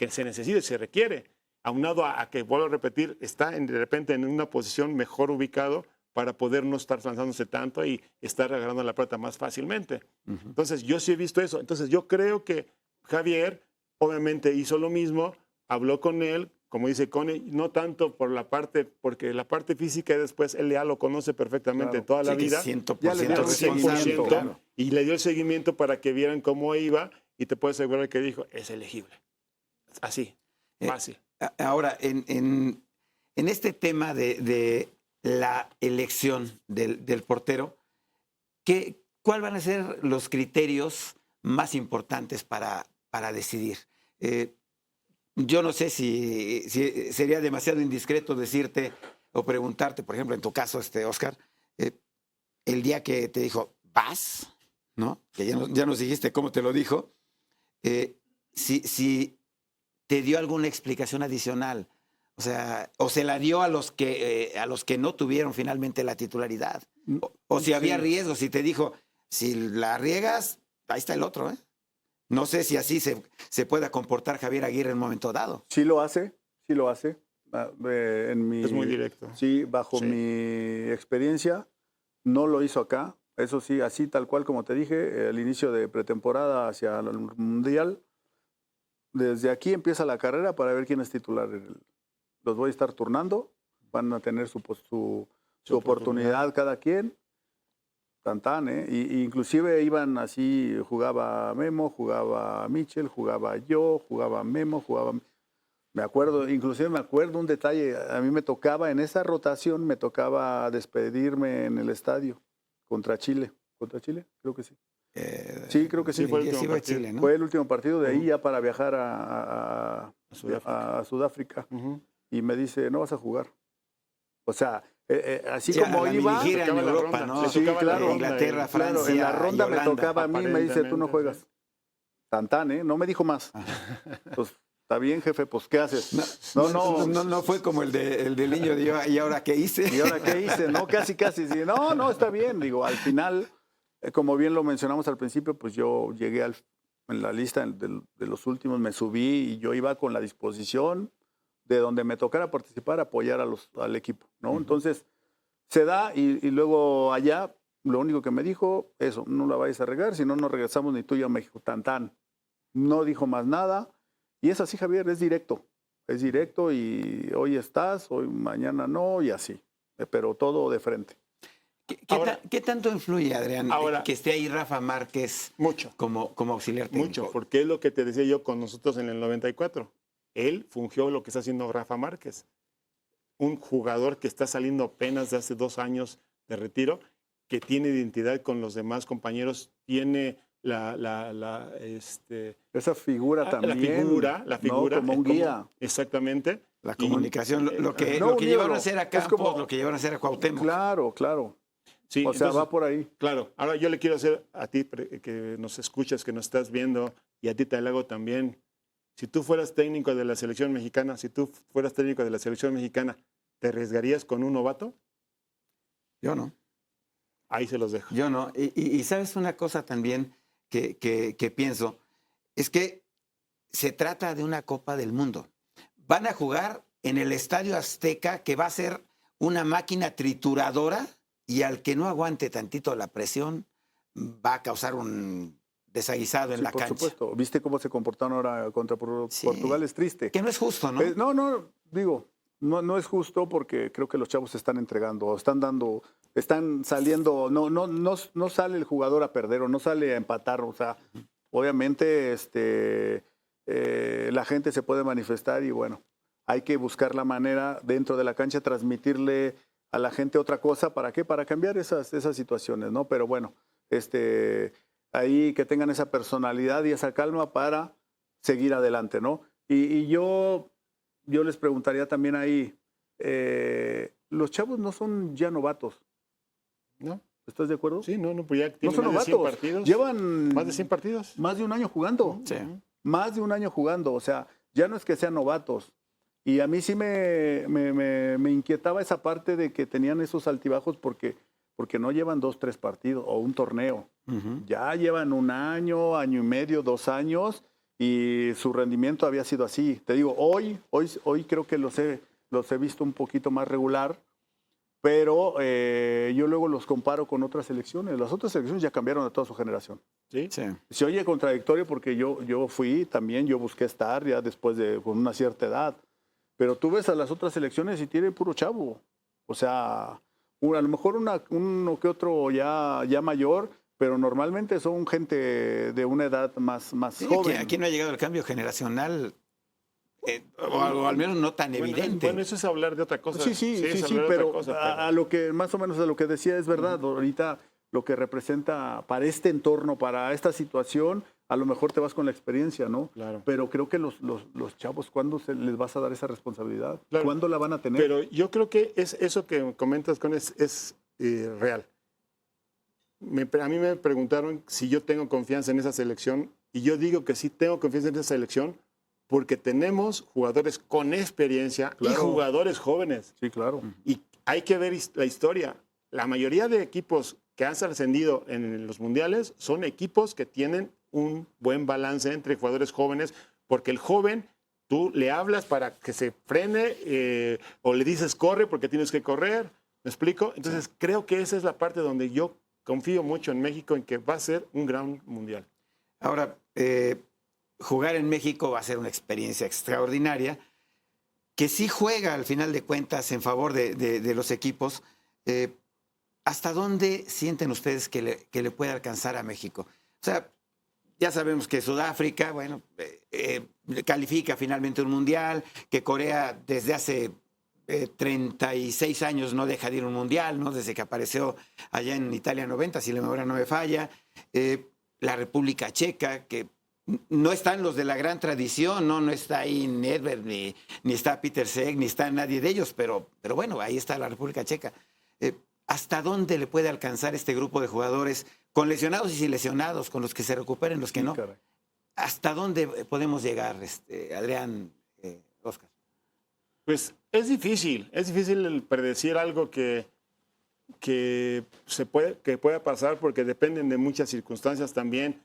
se necesita y se requiere. Aunado a que, vuelvo a repetir, está de repente en una posición mejor ubicado para poder no estar lanzándose tanto y estar agarrando la pelota más fácilmente. Entonces, yo sí he visto eso. Entonces, yo creo que Javier, obviamente, hizo lo mismo, habló con él, como dice Cone, no tanto porque la parte física después él ya lo conoce perfectamente toda la vida. 100%, ya le dieron 100%, claro. Y le dio el seguimiento para que vieran cómo iba, y te puedo asegurar que dijo, es elegible. Así, fácil. Ahora, en este tema de la elección del portero, ¿cuáles van a ser los criterios más importantes para decidir? Yo no sé si sería demasiado indiscreto decirte o preguntarte, por ejemplo, en tu caso, Oscar, el día que te dijo, vas, ¿no? Que ya nos dijiste cómo te lo dijo, si te dio alguna explicación adicional, o sea, o se la dio a los que no tuvieron finalmente la titularidad, o si había riesgos, si te dijo, si la riegas, ahí está el otro, ¿eh? No sé si así se pueda comportar Javier Aguirre en un momento dado. Sí lo hace. Es muy directo. Sí, bajo mi experiencia, no lo hizo acá. Eso sí, así tal cual como te dije, el inicio de pretemporada hacia el Mundial. Desde aquí empieza la carrera para ver quién es titular. Los voy a estar turnando, van a tener su oportunidad cada quien. Tan, ¿eh? Inclusive iban así, jugaba Memo, jugaba Michel, jugaba yo, jugaba Memo, inclusive me acuerdo un detalle, a mí me tocaba, en esa rotación, me tocaba despedirme en el estadio contra Chile. ¿Contra Chile? Creo que sí. Sí, creo que sí. Fue el último partido. Chile, ¿no? Fue el último partido, de ahí ya para viajar a Sudáfrica. Y me dice, no vas a jugar. O sea, así como iba, gira en Europa, ¿no? Sí, claro, Inglaterra, Francia, en la ronda me Holanda. tocaba a mí, me dice, tú no juegas. Tan, ¿eh? No me dijo más. Pues, está bien, jefe, pues, ¿qué haces? No fue como el del niño de ¿y ahora qué hice? ¿Y ahora qué hice? No, casi. Sí, no, está bien. Digo, al final, como bien lo mencionamos al principio, pues yo llegué en la lista de los últimos, me subí y yo iba con la disposición de donde me tocara participar, apoyar al equipo, ¿no? Entonces, se da y luego allá, lo único que me dijo, eso, no la vayas a regar, si no, no regresamos ni tú y yo a México, tan. No dijo más nada. Y es así, Javier, es directo y hoy estás, hoy mañana no, y así. Pero todo de frente. ¿Qué tanto influye, Adrián, que esté ahí Rafa Márquez mucho, como auxiliar técnico? Mucho, porque es lo que te decía yo con nosotros en el 94. Él fungió lo que está haciendo Rafa Márquez. Un jugador que está saliendo apenas de hace 2 años de retiro, que tiene identidad con los demás compañeros, tiene esa figura también. La figura. Como un guía. Exactamente. La comunicación, lo que llevaron a hacer a Campos, lo que llevaron a hacer a Cuauhtémoc. Claro. Sí, o sea, entonces, va por ahí. Claro. Ahora yo le quiero hacer a ti, que nos escuchas, que nos estás viendo, y a ti te lo hago también. Si tú fueras técnico de la selección mexicana, ¿te arriesgarías con un novato? Yo no. Ahí se los dejo. Yo no. Y sabes una cosa también que pienso, es que se trata de una Copa del Mundo. Van a jugar en el Estadio Azteca, que va a ser una máquina trituradora, y al que no aguante tantito la presión va a causar un desaguisado en la cancha. Por supuesto. ¿Viste cómo se comportaron ahora contra Portugal? Es triste. Que no es justo, ¿no? No, digo, no es justo porque creo que los chavos se están entregando, están saliendo, no sale el jugador a perder o no sale a empatar, o sea, obviamente la gente se puede manifestar y bueno, hay que buscar la manera dentro de la cancha transmitirle a la gente otra cosa. ¿Para qué? Para cambiar esas situaciones, ¿no? Pero bueno, ahí que tengan esa personalidad y esa calma para seguir adelante, ¿no? Y yo les preguntaría también ahí, los chavos no son ya novatos, ¿no? ¿Estás de acuerdo? Sí, pues ya No tienen son más de 100 novatos, partidos. llevan más de 100 partidos. más de un año jugando. Sí. Más de un año jugando, o sea, ya no es que sean novatos. Y a mí sí me inquietaba esa parte de que tenían esos altibajos porque no llevan 2, 3 partidos o un torneo. Ya llevan un año, año y medio, 2 años y su rendimiento había sido así. Te digo, hoy creo que los he visto un poquito más regular, pero yo luego los comparo con otras selecciones. Las otras selecciones ya cambiaron a toda su generación. Sí. Se oye contradictorio porque yo fui también, yo busqué estar ya después con una cierta edad. Pero tú ves a las otras selecciones y tiene puro chavo. O sea, a lo mejor uno que otro ya mayor, pero normalmente son gente de una edad más joven. Aquí no ha llegado el cambio generacional, o al menos no tan evidente. Bueno, eso es hablar de otra cosa. Sí, pero a lo que más o menos a lo que decía es verdad. Ahorita lo que representa para este entorno, para esta situación, a lo mejor te vas con la experiencia, ¿no? Claro. Pero creo que los chavos, ¿cuándo les vas a dar esa responsabilidad? Claro. ¿Cuándo la van a tener? Pero yo creo que eso que comentas con es real. A mí me preguntaron si yo tengo confianza en esa selección y yo digo que sí tengo confianza en esa selección porque tenemos jugadores con experiencia, claro, y jugadores jóvenes. Sí, claro. Y hay que ver la historia. La mayoría de equipos que han ascendido en los mundiales son equipos que tienen un buen balance entre jugadores jóvenes, porque el joven, tú le hablas para que se frene o le dices corre porque tienes que correr. ¿Me explico? Entonces, creo que esa es la parte donde yo confío mucho en México, en que va a ser un gran mundial. Ahora, jugar en México va a ser una experiencia extraordinaria, que sí juega al final de cuentas en favor de los equipos. ¿Hasta dónde sienten ustedes que le puede alcanzar a México? O sea, ya sabemos que Sudáfrica, bueno, califica finalmente un mundial, que Corea desde hace 36 años no deja de ir a un mundial, ¿no? Desde que apareció allá en Italia 90, si la memoria no me falla. La República Checa, que no están los de la gran tradición, no está ahí Nedved, ni está Peter Cech, ni está nadie de ellos, pero bueno, ahí está la República Checa. ¿Hasta dónde le puede alcanzar este grupo de jugadores, con lesionados y sin lesionados, con los que se recuperen, los que no? Caray. ¿Hasta dónde podemos llegar, Adrián, Oscar? Pues es difícil el predecir algo que pueda pasar, porque dependen de muchas circunstancias también.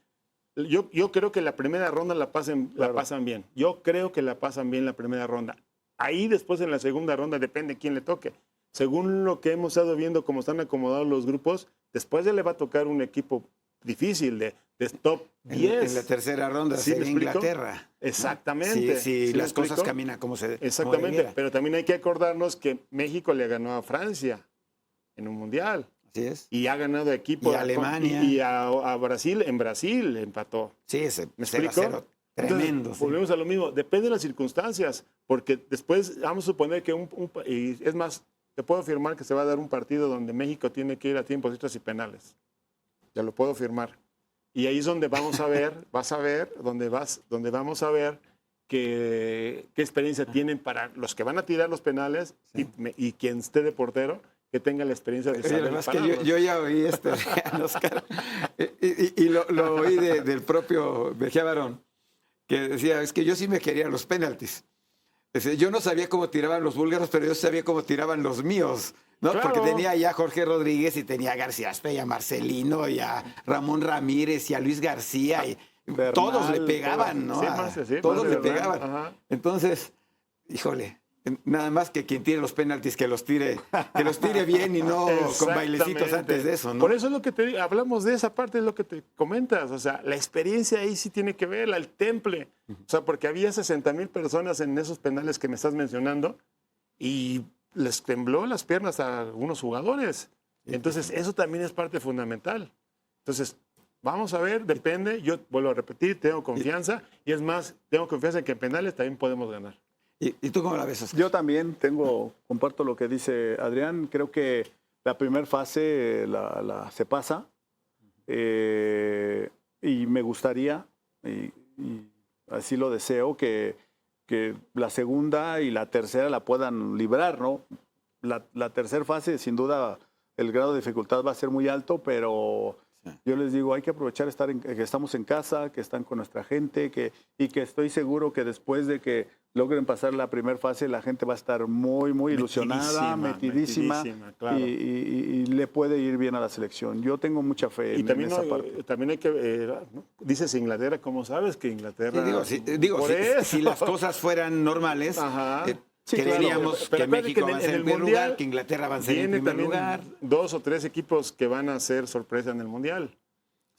Yo creo que la primera ronda la pasan bien. Yo creo que la pasan bien la primera ronda. Ahí después en la segunda ronda depende quién le toque. Según lo que hemos estado viendo, cómo están acomodados los grupos, después le va a tocar un equipo difícil de top 10. En la tercera ronda ¿Sí sería Inglaterra. Exactamente. Sí, las cosas caminan como se Exactamente, pero también hay que acordarnos que México le ganó a Francia en un mundial. Así es. Y ha ganado equipo. Y a Alemania. Y a Brasil, en Brasil empató. Sí, ese ¿Me 0-0. explico? Tremendo. Entonces, volvemos a lo mismo. Depende de las circunstancias, porque después vamos a suponer que y es más, te puedo afirmar que se va a dar un partido donde México tiene que ir a tiempos extras y penales. Ya lo puedo afirmar. Y ahí es donde vamos a ver, donde vamos a ver qué experiencia tienen para los que van a tirar los penales, sí, y quien esté de portero, que tenga la experiencia de saber que yo ya oí a Oscar, y lo oí del propio Mejía Barón, que decía, es que yo sí me quería los penaltis. Yo no sabía cómo tiraban los búlgaros, pero yo sabía cómo tiraban los míos, ¿no? Claro. Porque tenía ya a Jorge Rodríguez y tenía a García Aspe, y a Marcelino, y a Ramón Ramírez, y a Luis García, y Bernal, todos le pegaban, ¿no? Sí, más, sí, Todos más le Bernal, pegaban. ajá. Entonces, híjole, nada más que quien tire los penaltis, que los tire bien y no con bailecitos Exactamente. antes de eso, ¿no? Por eso es lo que te digo, hablamos de esa parte, es lo que te comentas. O sea, la experiencia ahí sí tiene que ver, el temple. O sea, porque había 60,000 personas en esos penales que me estás mencionando y les tembló las piernas a algunos jugadores. Entonces, eso también es parte fundamental. Entonces, vamos a ver, depende. Yo vuelvo a repetir, tengo confianza y es más, tengo confianza en que en penales también podemos ganar. ¿Y tú cómo la ves, Oscar? Yo también comparto lo que dice Adrián. Creo que la primera fase se pasa y me gustaría, y así lo deseo, que la segunda y la tercera la puedan librar, ¿no? La tercera fase, sin duda, el grado de dificultad va a ser muy alto, pero yo les digo, hay que aprovechar que estamos en casa, que están con nuestra gente, y que estoy seguro que después de que logren pasar la primera fase, la gente va a estar muy, muy ilusionada, metidísima, claro. y le puede ir bien a la selección. Yo tengo mucha fe Y en también, esa parte. también hay que, dices Inglaterra, ¿cómo sabes que Inglaterra? Si las cosas fueran normales, Ajá. Sí, creeríamos claro. Pero que acuérdate México que avanza en el el primer Mundial lugar, que Inglaterra avanza en el Viene primer también lugar. 2 o 3 equipos que van a ser sorpresa en el Mundial.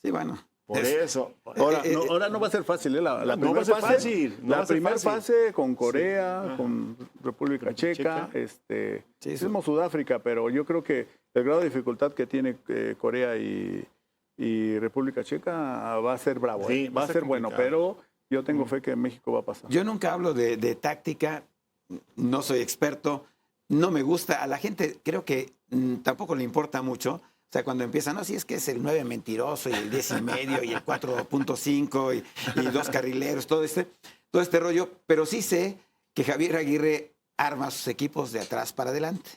Sí, bueno. Por eso. Ahora no va a ser fácil, ¿eh? La no va a ser fácil. No va la a ser primera fácil. fase con Corea, Sí. con República Checa, Sí, mismo Sudáfrica, pero yo creo que el grado de dificultad que tiene Corea y República Checa va a ser bravo. Sí, va a ser bueno, complicado. pero yo tengo fe que México va a pasar. Yo nunca hablo de táctica, no soy experto, no me gusta. A la gente creo que tampoco le importa mucho. O sea, cuando empiezan, no, si es que es el 9 mentiroso y el 10 y medio y el 4.5 y 2 carrileros, todo este rollo. Pero sí sé que Javier Aguirre arma sus equipos de atrás para adelante,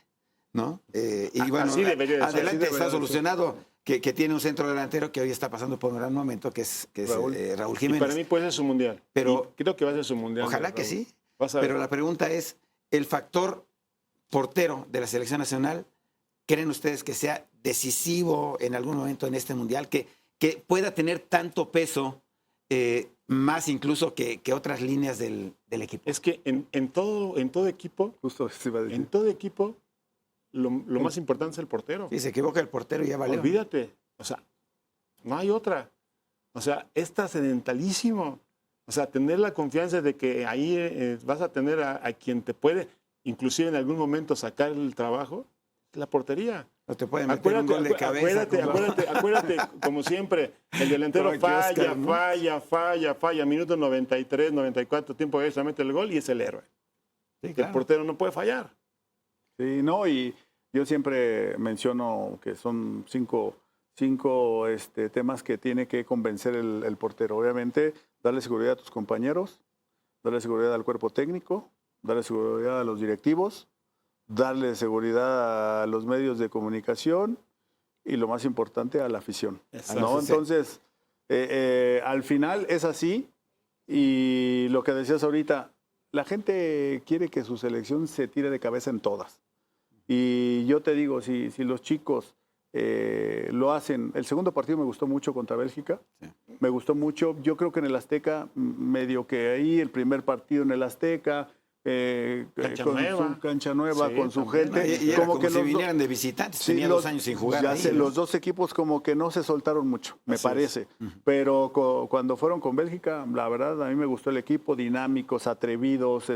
¿no? Y bueno, Así debería de ser, adelante así debería está de ser. solucionado que tiene un centro delantero que hoy está pasando por un gran momento, que es Raúl. Raúl Y Jiménez. para mí puede ser su mundial. Pero- Y creo que va a ser su mundial. Ojalá que Raúl. sí. Vas a ver. Pero la pregunta es, ¿el factor portero de la selección nacional, creen ustedes que sea decisivo en algún momento en este mundial, que pueda tener tanto peso, más incluso que otras líneas del equipo? Es que en todo equipo, Justo se iba a decir. en todo equipo, lo más importante es el portero. Si se equivoca el portero ya valió. Olvídate. O sea, no hay otra. O sea, es trascendentalísimo. O sea, tener la confianza de que ahí vas a tener a quien te puede, inclusive en algún momento, sacar el trabajo, la portería. No te pueden meter un gol de cabeza. Acuérdate, como siempre, el delantero Como que Oscar, ¿no? falla, minuto 93, 94, tiempo extra, mete el gol y es el héroe. Sí, El claro. portero no puede fallar. Sí, no, y yo siempre menciono que son cinco temas que tiene que convencer el portero. Obviamente, darle seguridad a tus compañeros, darle seguridad al cuerpo técnico, darle seguridad a los directivos, darle seguridad a los medios de comunicación y lo más importante, a la afición. Exacto. ¿No? Entonces, al final es así y lo que decías ahorita, la gente quiere que su selección se tire de cabeza en todas. Y yo te digo, si los chicos lo hacen, el segundo partido me gustó mucho contra Bélgica, Sí. me gustó mucho, yo creo que en el Azteca, medio que ahí, el primer partido en el Azteca, Cancha con nueva. su cancha nueva, Sí, con su también. gente, Y era como que si los vinieran de visitantes, Sí, tenía 2 años sin jugar ya ahí, sé, ¿no? los dos equipos como que no se soltaron mucho, me Así es. parece. Pero cuando fueron con Bélgica, la verdad, a mí me gustó el equipo, dinámicos, atrevidos,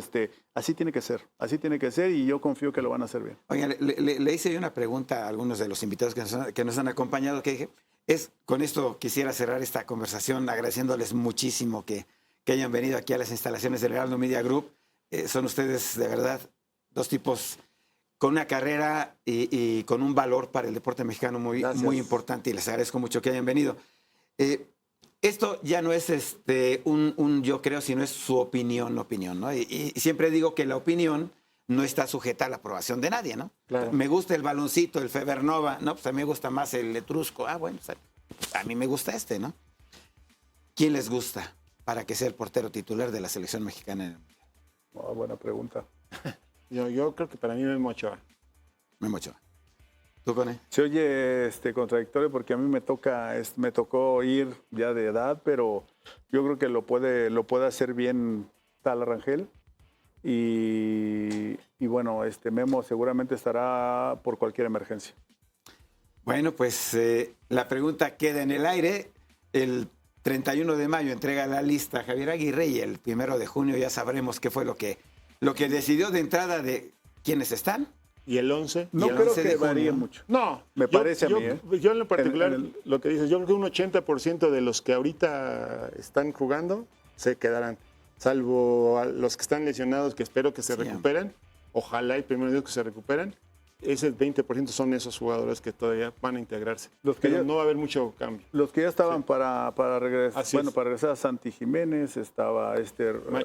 así tiene que ser y yo confío que lo van a hacer bien. Oigan, le hice yo una pregunta a algunos de los invitados que nos han acompañado, que dije, con esto quisiera cerrar esta conversación agradeciéndoles muchísimo que hayan venido aquí a las instalaciones del Heraldo Media Group. Son ustedes, de verdad, 2 tipos con una carrera y con un valor para el deporte mexicano muy importante y les agradezco mucho que hayan venido. Esto ya no es un yo creo, sino es su opinión, ¿no? Y siempre digo que la opinión no está sujeta a la aprobación de nadie, ¿no? Claro. Me gusta el baloncito, el Febernova, ¿no? Pues a mí me gusta más el Etrusco. Bueno, pues a mí me gusta ¿no? ¿Quién les gusta para que sea el portero titular de la selección mexicana en el Mundial? Buena pregunta. Yo creo que para mí Memo Ochoa. Memo Ochoa. ¿Tú, Cone? Se oye contradictorio porque a mí me tocó ir ya de edad, pero yo creo que lo puede hacer bien Tal Rangel. Y bueno, Memo seguramente estará por cualquier emergencia. Bueno, pues la pregunta queda en el aire. El 31 de mayo entrega la lista Javier Aguirre y el 1 de junio ya sabremos qué fue lo que decidió de entrada de quiénes están. ¿Y el 11? No creo que varíe mucho. No. Me parece a mí. Yo en lo particular, lo que dices, yo creo que un 80% de los que ahorita están jugando se quedarán. Salvo a los que están lesionados, que espero que se recuperen. Ojalá y primero Dios que se recuperen. Ese 20% son esos jugadores que todavía van a integrarse. Pero no va a haber mucho cambio. Los que ya estaban para regresar. Bueno, para regresar a Santi Jiménez, estaba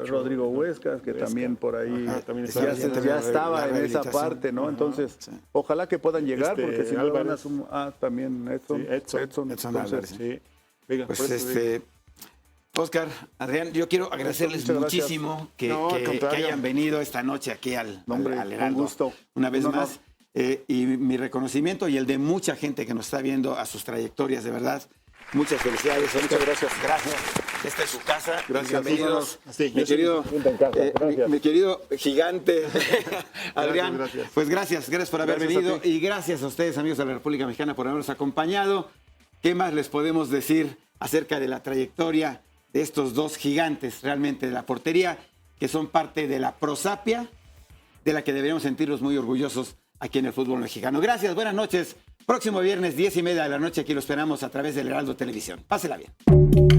Rodrigo Huescas, que también por ahí ya estaba en esa parte, ¿no? Entonces, ojalá que puedan llegar, porque si no van a sumar también Edson. Álvarez. Sí. Venga, pues Oscar, Adrián, yo quiero agradecerles muchísimo que hayan venido esta noche aquí al Heraldo. Un gusto. Una vez más. Y mi reconocimiento y el de mucha gente que nos está viendo a sus trayectorias, de verdad. Muchas felicidades. Muchas gracias. Gracias. Esta es su casa. Gracias. Bienvenidos. Sí, mi querido gigante Adrián. Gracias. Pues gracias por haber venido y gracias a ustedes, amigos de la República Mexicana, por habernos acompañado. ¿Qué más les podemos decir acerca de la trayectoria de estos dos gigantes realmente de la portería, que son parte de la prosapia, de la que deberíamos sentirnos muy orgullosos aquí en el fútbol mexicano? Gracias, buenas noches. Próximo viernes, 10:30 de la noche, aquí lo esperamos a través del Heraldo Televisión. Pásela bien.